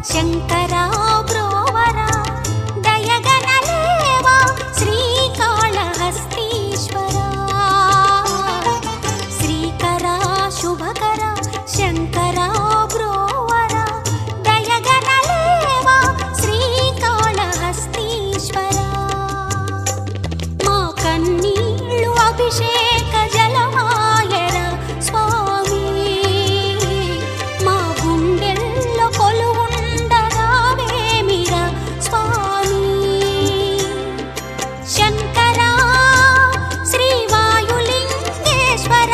ಶಂಕರಾ ಬ್ರೋವರ ದಯಗನಲೇವಾ ಶ್ರೀಕಾಳಹಸ್ತೀಶ್ವರ ಶ್ರೀಕರ ಶುಭಕರ ಶಂಕರಾ ಬ್ರೋವರ ದಯಗನಲೇವಾ ಶ್ರೀಕಾಳಹಸ್ತೀಶ್ವರ ಮಾ ಕನ್ನೀಳು ಅಭಿಷೇಕ ಜಲಮಾಯರ ಸ್ವಾಮಿ మా గుండెల్లో కొలువుండరావేమిర స్వామి శంకర శ్రీ వాయులింగేశ్వర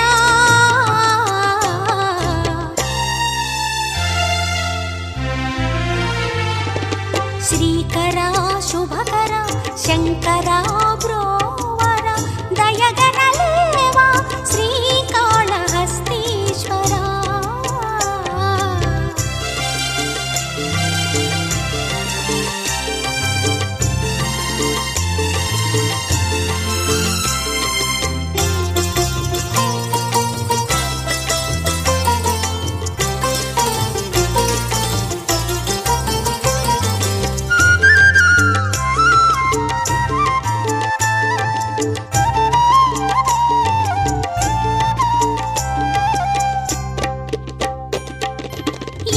శ్రీకర శుభకర శంకర బ్రోవర దయగనలేవా శ్రీకాళహస్తీశ్వర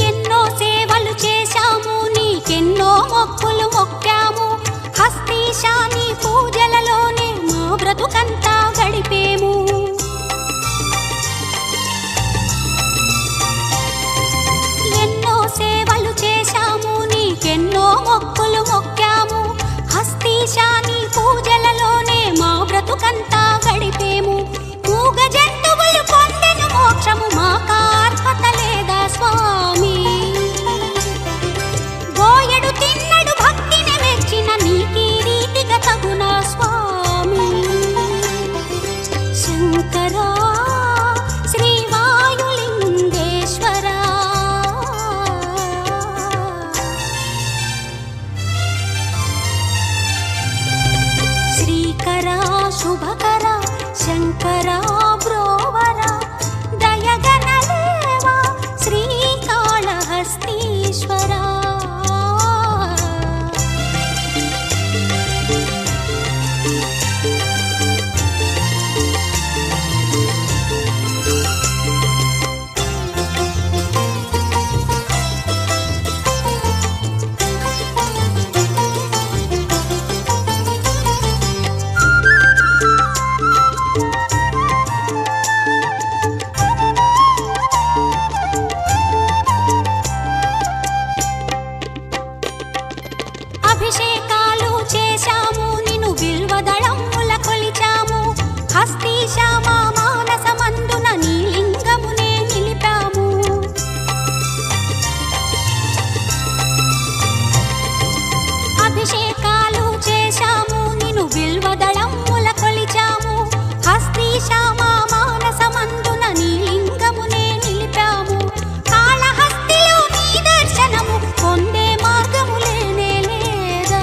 ఎన్నో సేవలు చేశాము నీకెన్నో మొక్కులు మొక్కాము హస్తీశాని పూజలలోనే మా బ్రతుకంతా గడిపేము ఎన్నో సేవలు చేశాము నీకెన్నో మొక్కులు మొక్కాము హస్తీశాని పూజలలోనే మా బ్రతుకంతా గడిపేము మూగ జంతువులు పొందెను మోక్షము మా కార్పత లేదా స్వామి గోయడు తిన్నడు భక్తిని మెచ్చిన నీకీ రీతిగా తగున స్వామి శంకరా శ్రీ వాయులింగేశ్వర శ్రీకర శుభకర శంకర బ్రోవర దయగనలేవా శ్రీకాళహస్తీశ్వర అభిషేకాలు చేశాము నిన్ను బిల్వదళముల కొలిచాము హస్తీశామా మానసమందున నీ లింగమునే నిలిపాము అభిషేకాలు చేశాము నిన్ను బిల్వదళముల కొలిచాము హస్తీశామా మానసమందున నీ లింగమునే నిలిపాము కాళహస్తిలో నీ దర్శనము పొందే మార్గము లేనే లేదా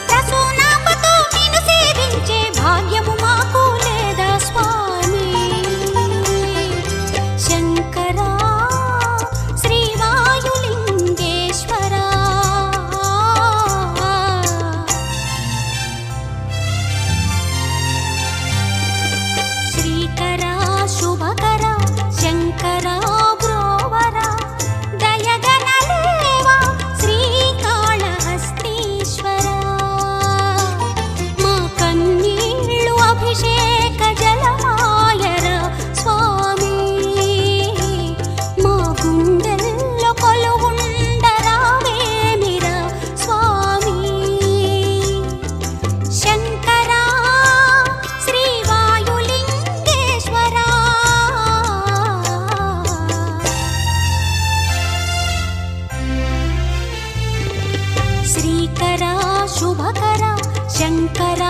ప్రసూనాంబతో నిన్ను సేవించే భాగ్యము మాకు లేదా స్వామి శంకరా శ్రీ వాయులింగేశ్వర శ్రీకర శుభకర శంకర బ్రోవర దయగనలేవా శ్రీకాళహస్తీశ్వర మా కన్నీళ్ళు అభిషేక జలమాయర స్వామి మా గుండెల్లో కొలువుండరావేమిర స్వామి శంకరా శ్రీ వాయులింగేశ్వర శ్రీకర శుభకర శంకర